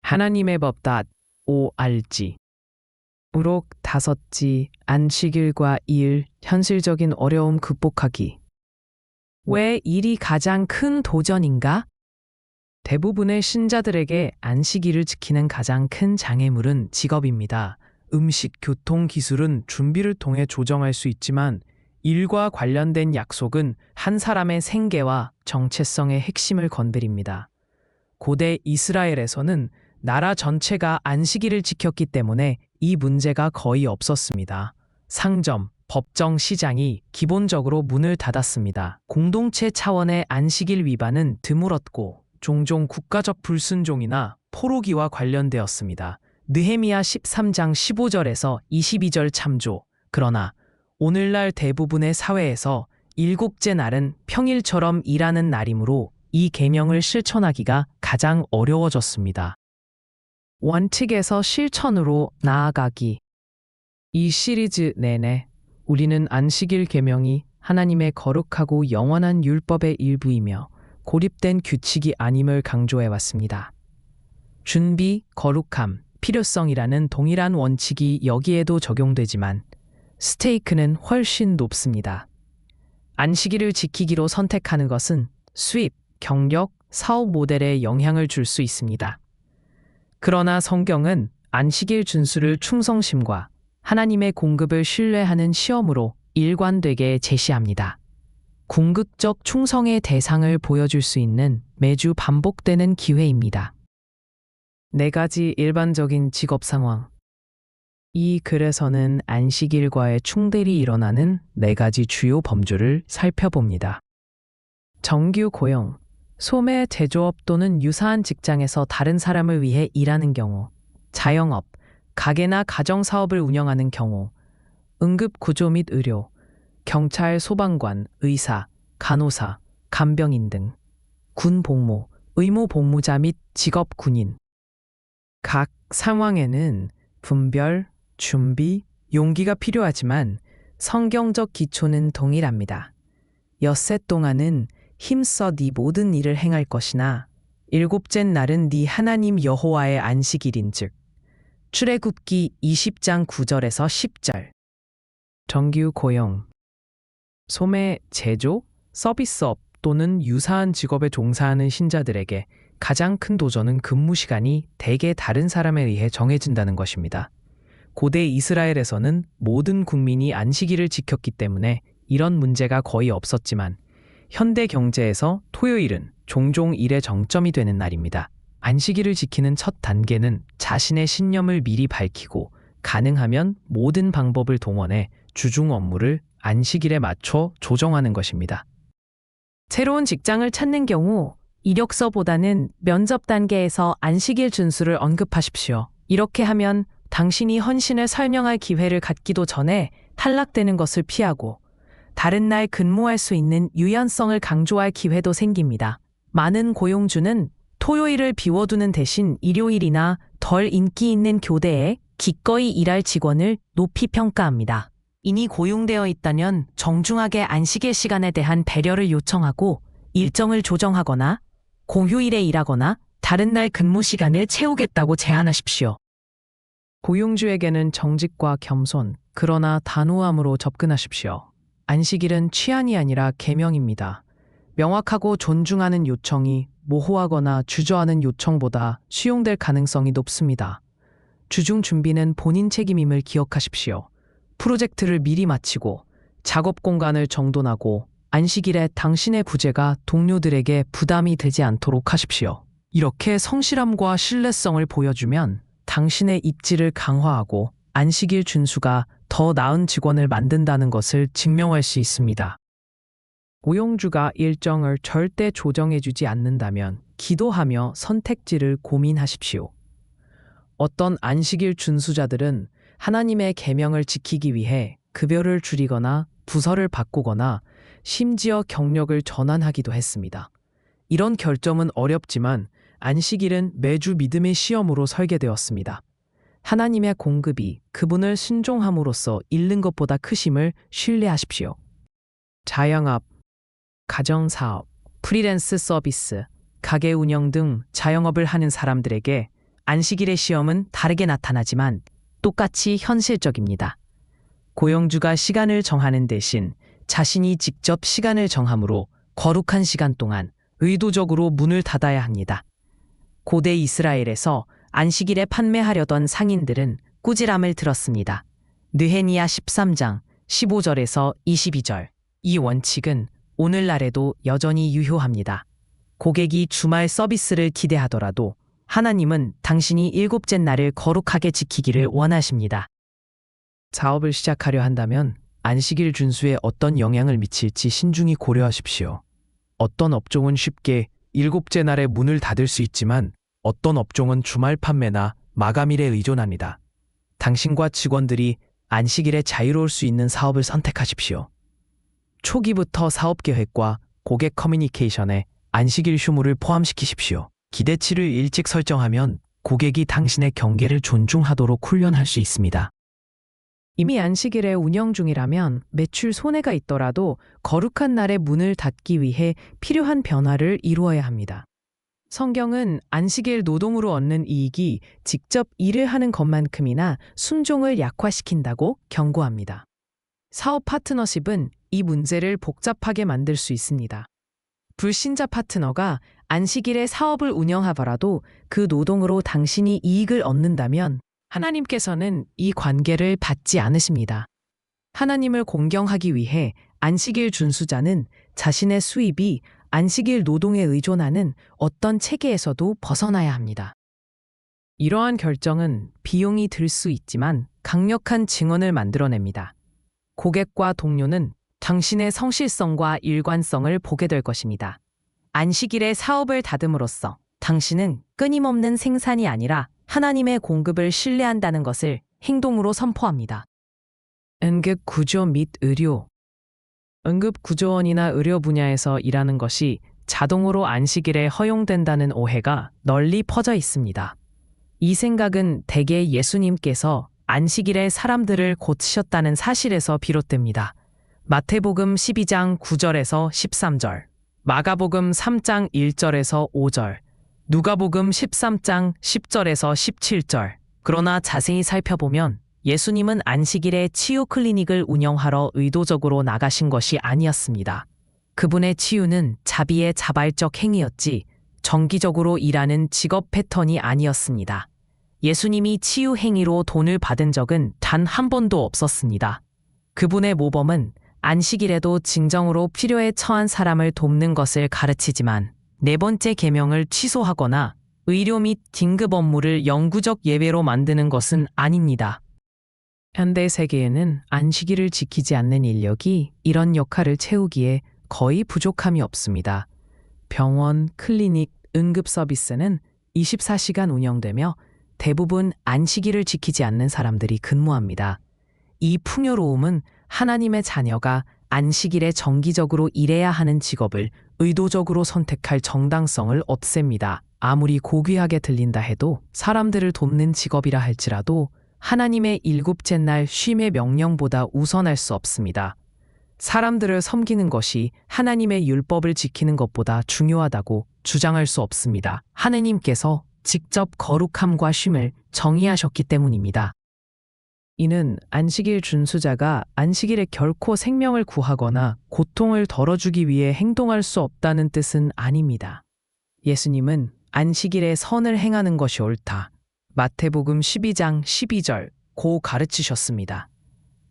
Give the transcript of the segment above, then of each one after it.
하나님의 법.org 우록 5지 안식일과 일 현실적인 어려움 극복하기. 왜 일이 가장 큰 도전인가? 대부분의 신자들에게 안식일을 지키는 가장 큰 장애물은 직업입니다. 음식, 교통, 기술은 준비를 통해 조정할 수 있지만 일과 관련된 약속은 한 사람의 생계와 정체성의 핵심을 건드립니다. 고대 이스라엘에서는 나라 전체가 안식일을 지켰기 때문에 이 문제가 거의 없었습니다. 상점, 법정, 시장이 기본적으로 문을 닫았습니다. 공동체 차원의 안식일 위반은 드물었고 종종 국가적 불순종이나 포로기와 관련되었습니다. 느헤미야 13장 15절에서 22절 참조. 그러나 오늘날 대부분의 사회에서 일곱째 날은 평일처럼 일하는 날이므로 이 계명을 실천하기가 가장 어려워졌습니다. 원칙에서 실천으로 나아가기. 이 시리즈 내내 우리는 안식일 계명이 하나님의 거룩하고 영원한 율법의 일부이며 고립된 규칙이 아님을 강조해왔습니다. 준비, 거룩함, 필요성이라는 동일한 원칙이 여기에도 적용되지만 스테이크는 훨씬 높습니다. 안식일을 지키기로 선택하는 것은 수입, 경력, 사업 모델에 영향을 줄 수 있습니다. 그러나 성경은 안식일 준수를 충성심과 하나님의 공급을 신뢰하는 시험으로 일관되게 제시합니다. 궁극적 충성의 대상을 보여줄 수 있는 매주 반복되는 기회입니다. 4가지 일반적인 직업 상황. 이 글에서는 안식일과의 충돌이 일어나는 4가지 주요 범주를 살펴봅니다. 정규 고용, 소매 제조업 또는 유사한 직장에서 다른 사람을 위해 일하는 경우, 자영업, 가게나 가정사업을 운영하는 경우, 응급구조 및 의료, 경찰, 소방관, 의사, 간호사, 간병인 등, 군 복무, 의무 복무자 및 직업 군인. 각 상황에는 분별, 준비, 용기가 필요하지만 성경적 기초는 동일합니다. 엿새 동안은 힘써 네 모든 일을 행할 것이나 일곱째 날은 네 하나님 여호와의 안식일인즉. 출애굽기 20장 9절에서 10절. 정규 고용. 소매, 제조, 서비스업 또는 유사한 직업에 종사하는 신자들에게 가장 큰 도전은 근무 시간이 대개 다른 사람에 의해 정해진다는 것입니다. 고대 이스라엘에서는 모든 국민이 안식일을 지켰기 때문에 이런 문제가 거의 없었지만 현대 경제에서 토요일은 종종 일의 정점이 되는 날입니다. 안식일을 지키는 첫 단계는 자신의 신념을 미리 밝히고 가능하면 모든 방법을 동원해 주중 업무를 안식일에 맞춰 조정하는 것입니다. 새로운 직장을 찾는 경우 이력서보다는 면접 단계에서 안식일 준수를 언급하십시오. 이렇게 하면 당신이 헌신을 설명할 기회를 갖기도 전에 탈락되는 것을 피하고 다른 날 근무할 수 있는 유연성을 강조할 기회도 생깁니다. 많은 고용주는 토요일을 비워두는 대신 일요일이나 덜 인기 있는 교대에 기꺼이 일할 직원을 높이 평가합니다. 이미 고용되어 있다면 정중하게 안식일 시간에 대한 배려를 요청하고 일정을 조정하거나 공휴일에 일하거나 다른 날 근무 시간을 채우겠다고 제안하십시오. 고용주에게는 정직과 겸손, 그러나 단호함으로 접근하십시오. 안식일은 취한이 아니라 계명입니다. 명확하고 존중하는 요청이 모호하거나 주저하는 요청보다 수용될 가능성이 높습니다. 주중 준비는 본인 책임임을 기억하십시오. 프로젝트를 미리 마치고 작업 공간을 정돈하고 안식일에 당신의 부재가 동료들에게 부담이 되지 않도록 하십시오. 이렇게 성실함과 신뢰성을 보여주면 당신의 입지를 강화하고 안식일 준수가 더 나은 직원을 만든다는 것을 증명할 수 있습니다. 고용주가 일정을 절대 조정해주지 않는다면 기도하며 선택지를 고민하십시오. 어떤 안식일 준수자들은 하나님의 계명을 지키기 위해 급여를 줄이거나 부서를 바꾸거나 심지어 경력을 전환하기도 했습니다. 이런 결정은 어렵지만 안식일은 매주 믿음의 시험으로 설계되었습니다. 하나님의 공급이 그분을 순종함으로써 잃는 것보다 크심을 신뢰하십시오. 자영업, 가정사업, 프리랜스 서비스, 가게 운영 등 자영업을 하는 사람들에게 안식일의 시험은 다르게 나타나지만 똑같이 현실적입니다. 고용주가 시간을 정하는 대신 자신이 직접 시간을 정함으로 거룩한 시간 동안 의도적으로 문을 닫아야 합니다. 고대 이스라엘에서 안식일에 판매하려던 상인들은 꾸지람을 들었습니다. 느헤미야 13장 15절에서 22절. 이 원칙은 오늘날에도 여전히 유효합니다. 고객이 주말 서비스를 기대하더라도 하나님은 당신이 일곱째 날을 거룩하게 지키기를 원하십니다. 사업을 시작하려 한다면 안식일 준수에 어떤 영향을 미칠지 신중히 고려하십시오. 어떤 업종은 쉽게 일곱째 날에 문을 닫을 수 있지만 어떤 업종은 주말 판매나 마감일에 의존합니다. 당신과 직원들이 안식일에 자유로울 수 있는 사업을 선택하십시오. 초기부터 사업 계획과 고객 커뮤니케이션에 안식일 휴무를 포함시키십시오. 기대치를 일찍 설정하면 고객이 당신의 경계를 존중하도록 훈련할 수 있습니다. 이미 안식일에 운영 중이라면 매출 손해가 있더라도 거룩한 날에 문을 닫기 위해 필요한 변화를 이루어야 합니다. 성경은 안식일 노동으로 얻는 이익이 직접 일을 하는 것만큼이나 순종을 약화시킨다고 경고합니다. 사업 파트너십은 이 문제를 복잡하게 만들 수 있습니다. 불신자 파트너가 안식일에 사업을 운영하더라도 그 노동으로 당신이 이익을 얻는다면 하나님께서는 이 관계를 받지 않으십니다. 하나님을 공경하기 위해 안식일 준수자는 자신의 수입이 안식일 노동에 의존하는 어떤 체계에서도 벗어나야 합니다. 이러한 결정은 비용이 들 수 있지만 강력한 증언을 만들어냅니다. 고객과 동료는 당신의 성실성과 일관성을 보게 될 것입니다. 안식일에 사업을 닫음으로써 당신은 끊임없는 생산이 아니라 하나님의 공급을 신뢰한다는 것을 행동으로 선포합니다. 응급구조 및 의료. 응급구조원이나 의료 분야에서 일하는 것이 자동으로 안식일에 허용된다는 오해가 널리 퍼져 있습니다. 이 생각은 대개 예수님께서 안식일에 사람들을 고치셨다는 사실에서 비롯됩니다. 마태복음 12장 9절에서 13절, 마가복음 3장 1절에서 5절, 누가복음 13장 10절에서 17절. 그러나 자세히 살펴보면 예수님은 안식일에 치유 클리닉을 운영하러 의도적으로 나가신 것이 아니었습니다. 그분의 치유는 자비의 자발적 행위였지 정기적으로 일하는 직업 패턴이 아니었습니다. 예수님이 치유 행위로 돈을 받은 적은 단 한 번도 없었습니다. 그분의 모범은 안식일에도 진정으로 필요에 처한 사람을 돕는 것을 가르치지만 네 번째 계명을 취소하거나 의료 및 긴급 업무를 영구적 예외로 만드는 것은 아닙니다. 현대 세계에는 안식일을 지키지 않는 인력이 이런 역할을 채우기에 거의 부족함이 없습니다. 병원, 클리닉, 응급 서비스는 24시간 운영되며 대부분 안식일을 지키지 않는 사람들이 근무합니다. 이 풍요로움은 하나님의 자녀가 안식일에 정기적으로 일해야 하는 직업을 의도적으로 선택할 정당성을 없앱니다. 아무리 고귀하게 들린다 해도 사람들을 돕는 직업이라 할지라도 하나님의 일곱째 날 쉼의 명령보다 우선할 수 없습니다. 사람들을 섬기는 것이 하나님의 율법을 지키는 것보다 중요하다고 주장할 수 없습니다. 하느님께서 직접 거룩함과 쉼을 정의하셨기 때문입니다. 이는 안식일 준수자가 안식일에 결코 생명을 구하거나 고통을 덜어주기 위해 행동할 수 없다는 뜻은 아닙니다. 예수님은 안식일에 선을 행하는 것이 옳다. 마태복음 12장 12절 고 가르치셨습니다.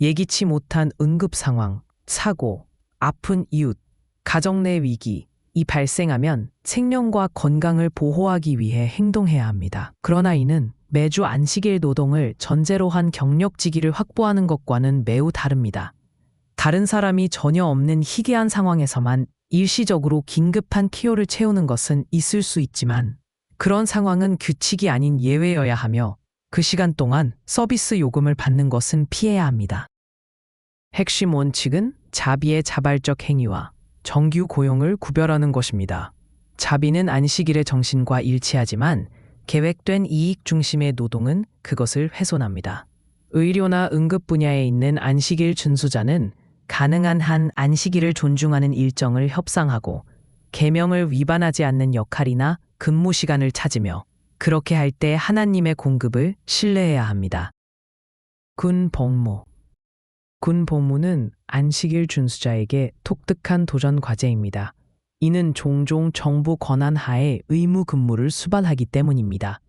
예기치 못한 응급 상황, 사고, 아픈 이웃, 가정 내 위기, 이 발생하면 생명과 건강을 보호하기 위해 행동해야 합니다. 그러나 이는 매주 안식일 노동을 전제로 한 경력직위를 확보하는 것과는 매우 다릅니다. 다른 사람이 전혀 없는 희귀한 상황에서만 일시적으로 긴급한 필요를 채우는 것은 있을 수 있지만 그런 상황은 규칙이 아닌 예외여야 하며 그 시간 동안 서비스 요금을 받는 것은 피해야 합니다. 핵심 원칙은 자비의 자발적 행위와 정규 고용을 구별하는 것입니다. 자비는 안식일의 정신과 일치하지만 계획된 이익 중심의 노동은 그것을 훼손합니다. 의료나 응급 분야에 있는 안식일 준수자는 가능한 한 안식일을 존중하는 일정을 협상하고 계명을 위반하지 않는 역할이나 근무 시간을 찾으며 그렇게 할 때 하나님의 공급을 신뢰해야 합니다. 군 복무. 군 복무는 안식일 준수자에게 독특한 도전 과제입니다. 이는 종종 정부 권한 하에 의무 근무를 수반하기 때문입니다.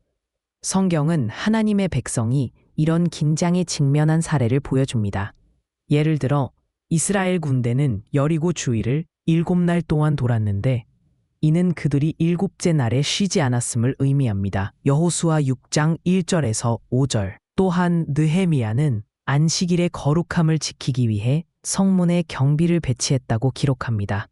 성경은 하나님의 백성이 이런 긴장에 직면한 사례를 보여줍니다. 예를 들어 이스라엘 군대는 여리고 주위를 7날 동안 돌았는데 이는 그들이 7째 날에 쉬지 않았음을 의미합니다. 여호수아 6장 1절에서 5절. 또한 느헤미야는 안식일의 거룩함을 지키기 위해 성문에 경비를 배치했다고 기록합니다.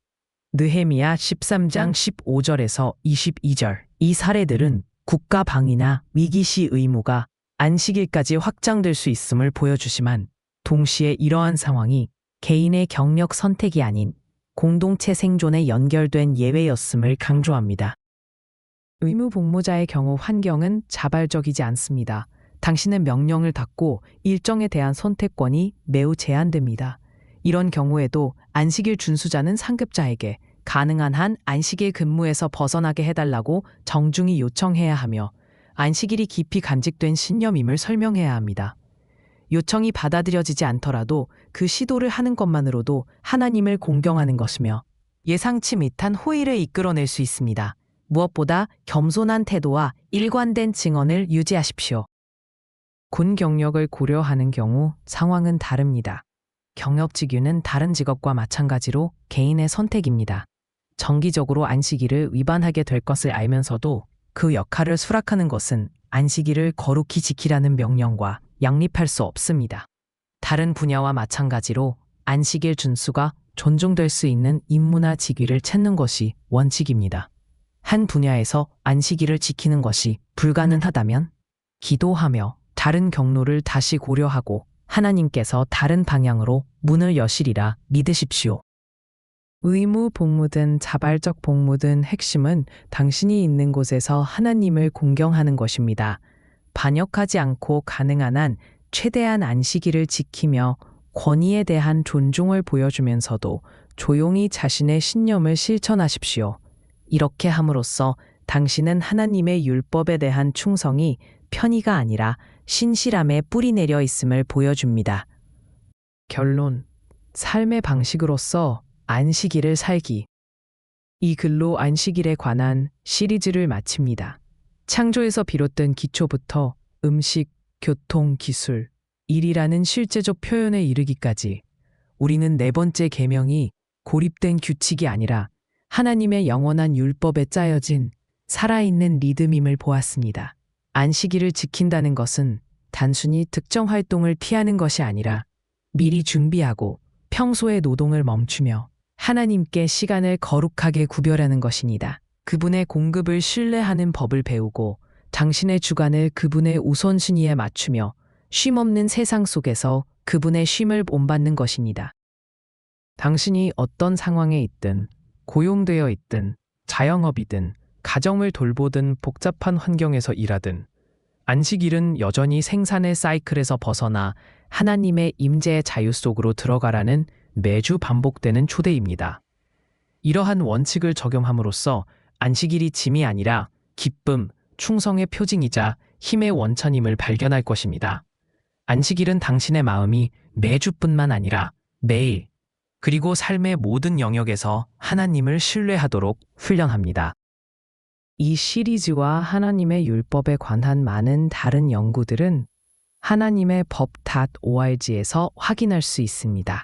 느헤미야 13장 15절에서 22절. 이 사례들은 국가 방위나 위기시 의무가 안식일까지 확장될 수 있음을 보여주지만 동시에 이러한 상황이 개인의 경력 선택이 아닌 공동체 생존에 연결된 예외였음을 강조합니다. 의무 복무자의 경우 환경은 자발적이지 않습니다. 당신은 명령을 받고 일정에 대한 선택권이 매우 제한됩니다. 이런 경우에도 안식일 준수자는 상급자에게 가능한 한 안식일 근무에서 벗어나게 해달라고 정중히 요청해야 하며 안식일이 깊이 간직된 신념임을 설명해야 합니다. 요청이 받아들여지지 않더라도 그 시도를 하는 것만으로도 하나님을 공경하는 것이며 예상치 못한 호의를 이끌어낼 수 있습니다. 무엇보다 겸손한 태도와 일관된 증언을 유지하십시오. 군 경력을 고려하는 경우 상황은 다릅니다. 경력직유는 다른 직업과 마찬가지로 개인의 선택입니다. 정기적으로 안식일을 위반하게 될 것을 알면서도 그 역할을 수락하는 것은 안식일을 거룩히 지키라는 명령과 양립할 수 없습니다. 다른 분야와 마찬가지로 안식일 준수가 존중될 수 있는 임무나 직위를 찾는 것이 원칙입니다. 한 분야에서 안식일을 지키는 것이 불가능하다면 기도하며 다른 경로를 다시 고려하고 하나님께서 다른 방향으로 문을 여시리라 믿으십시오. 의무 복무든 자발적 복무든 핵심은 당신이 있는 곳에서 하나님을 공경하는 것입니다. 반역하지 않고 가능한 한 최대한 안식일을 지키며 권위에 대한 존중을 보여주면서도 조용히 자신의 신념을 실천하십시오. 이렇게 함으로써 당신은 하나님의 율법에 대한 충성이 편의가 아니라 신실함에 뿌리내려 있음을 보여줍니다. 결론, 삶의 방식으로서 안식일을 살기. 이 글로 안식일에 관한 시리즈를 마칩니다. 창조에서 비롯된 기초부터 음식, 교통, 기술, 일이라는 실제적 표현에 이르기까지 우리는 네 번째 계명이 고립된 규칙이 아니라 하나님의 영원한 율법에 짜여진 살아있는 리듬임을 보았습니다. 안식일을 지킨다는 것은 단순히 특정 활동을 피하는 것이 아니라 미리 준비하고 평소의 노동을 멈추며 하나님께 시간을 거룩하게 구별하는 것입니다. 그분의 공급을 신뢰하는 법을 배우고 당신의 주관을 그분의 우선순위에 맞추며 쉼없는 세상 속에서 그분의 쉼을 본받는 것입니다. 당신이 어떤 상황에 있든, 고용되어 있든, 자영업이든, 가정을 돌보든 복잡한 환경에서 일하든, 안식일은 여전히 생산의 사이클에서 벗어나 하나님의 임재의 자유 속으로 들어가라는 매주 반복되는 초대입니다. 이러한 원칙을 적용함으로써 안식일이 짐이 아니라 기쁨, 충성의 표징이자 힘의 원천임을 발견할 것입니다. 안식일은 당신의 마음이 매주뿐만 아니라 매일, 그리고 삶의 모든 영역에서 하나님을 신뢰하도록 훈련합니다. 이 시리즈와 하나님의 율법에 관한 많은 다른 연구들은 하나님의 법.org에서 확인할 수 있습니다.